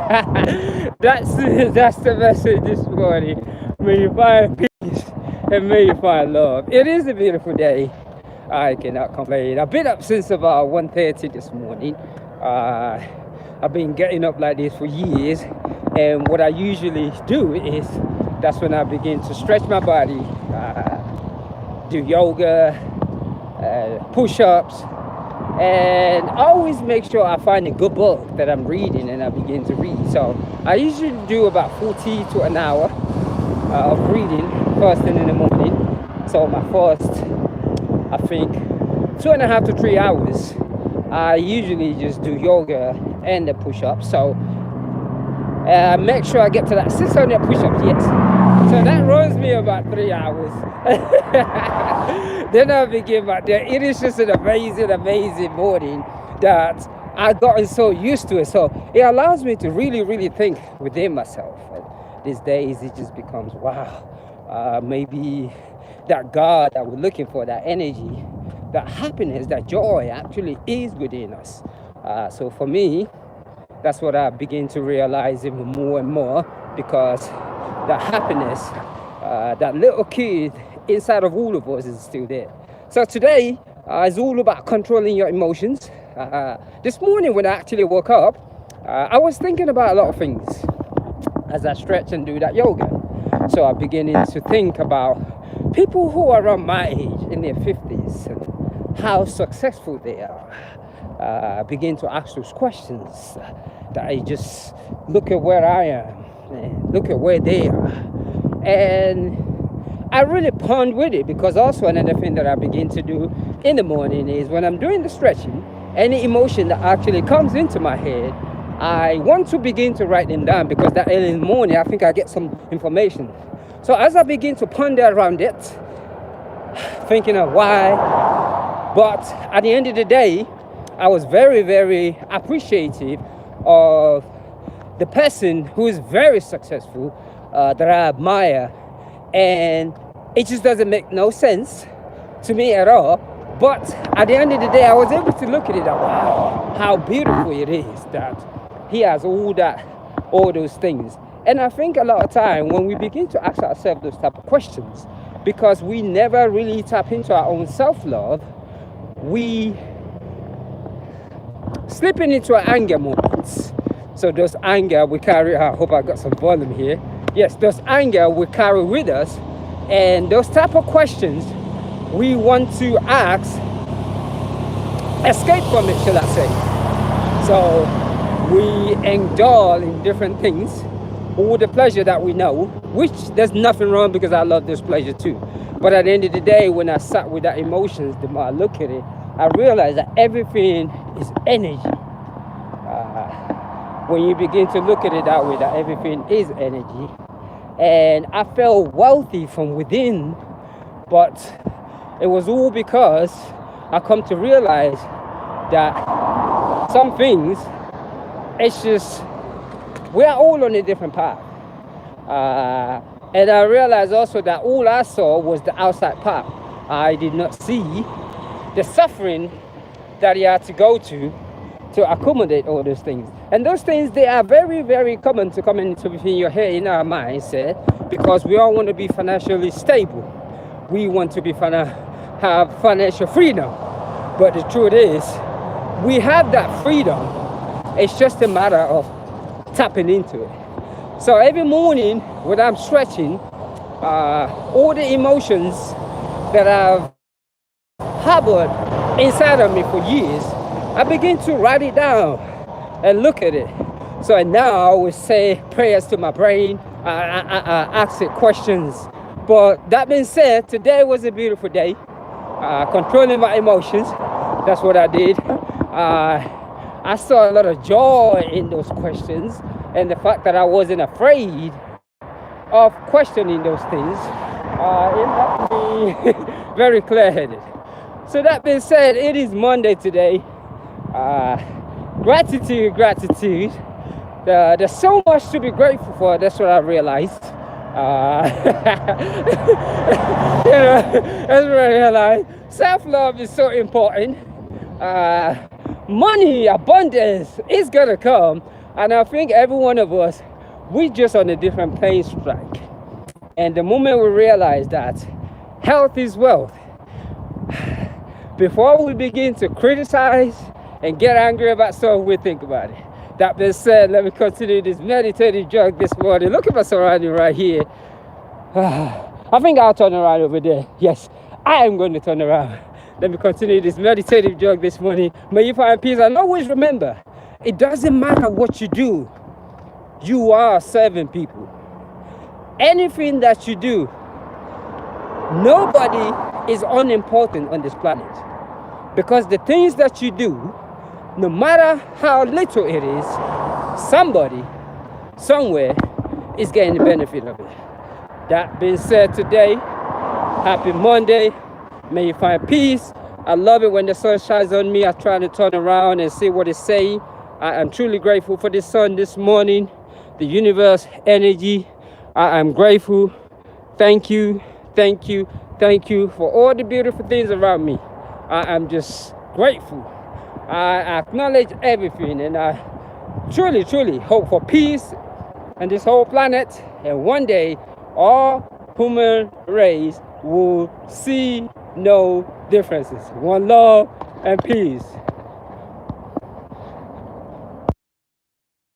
That's the message this morning. May you find peace and may you find love. It is a beautiful day. I cannot complain. I've been up since about 1:30 this morning. Uh, I've been getting up like this for years, and what I usually do is that's when I begin to stretch my body, do yoga, push-ups, and always make sure I find a good book that I'm reading and I begin to read. So I usually do about 40 to an hour of reading first thing in the morning. So my first, I think, 2.5 to 3 hours, I usually just do yoga and the push-ups. So make sure I get to that 600 push-ups, yes. So that runs me about 3 hours. Then I begin back there. It is just an amazing, amazing morning that I've gotten so used to it. So it allows me to really, really think within myself. And these days it just becomes, wow, maybe that God that we're looking for, that energy, that happiness, that joy actually is within us. So for me, that's what I begin to realize even more and more, because that happiness, that little kid inside of all of us is still there. So today is all about controlling your emotions. This morning when I actually woke up, I was thinking about a lot of things as I stretch and do that yoga. So I'm beginning to think about people who are around my age, in their 50s, and how successful they are. Begin to ask those questions that I just look at where I am, and look at where they are. And I really pond with it, because also another thing that I begin to do in the morning is when I'm doing the stretching, any emotion that actually comes into my head, I want to begin to write them down, because that early in the morning I think I get some information. So as I begin to ponder around it, thinking of why, but at the end of the day, I was very, very appreciative of the person who is very successful, that I admire, and it just doesn't make no sense to me at all. But at the end of the day, I was able to look at it and wow, how beautiful it is that he has all those things. And I think a lot of time when we begin to ask ourselves those type of questions, because we never really tap into our own self-love, we slipping into our anger moments. So those anger we carry, I hope I got some volume here. Yes, those anger we carry with us, and those type of questions we want to ask, escape from it, shall I say. So we indulge in different things, all the pleasure that we know, which there's nothing wrong, because I love this pleasure too. But at the end of the day, when I sat with that emotions, the more I look at it, I realize that everything is energy. When you begin to look at it that way, that everything is energy. And I felt wealthy from within, but it was all because I come to realize that some things, it's just, we are all on a different path. And I realized also that all I saw was the outside path. I did not see the suffering that he had to go to accommodate all those things. And those things, they are very, very common to come into within your head, in our mindset, because we all want to be financially stable. We want to be have financial freedom. But the truth is, we have that freedom. It's just a matter of tapping into it. So every morning when I'm stretching, all the emotions that I've harbored inside of me for years, I begin to write it down and look at it. So now I always say prayers to my brain. I ask it questions. But that being said, today was a beautiful day. Controlling my emotions. That's what I did. I saw a lot of joy in those questions, and the fact that I wasn't afraid of questioning those things. It helped me very clear-headed. So that being said, it is Monday today. Gratitude. There's so much to be grateful for. That's what I realized. That's what I realized. Self-love is so important. Money, abundance is gonna come. And I think every one of us, we just on a different plane strike. And the moment we realize that health is wealth, before we begin to criticize and get angry about stuff, we think about it. That being said, let me continue this meditative jog this morning. Look at my surrounding right here. I think I'll turn around over there. Yes, I am going to turn around. Let me continue this meditative jog this morning. May you find peace. And always remember, it doesn't matter what you do. You are serving people. Anything that you do, nobody is unimportant on this planet. Because the things that you do, no matter how little it is, somebody, somewhere, is getting the benefit of it. That being said, today, happy Monday. May you find peace. I love it when the sun shines on me. I try to turn around and see what it's saying. I am truly grateful for the sun this morning, the universe, energy. I am grateful. Thank you, thank you, thank you for all the beautiful things around me. I am just grateful. I acknowledge everything, and I truly, truly hope for peace on this whole planet. And one day, all human race will see no differences. One love and peace.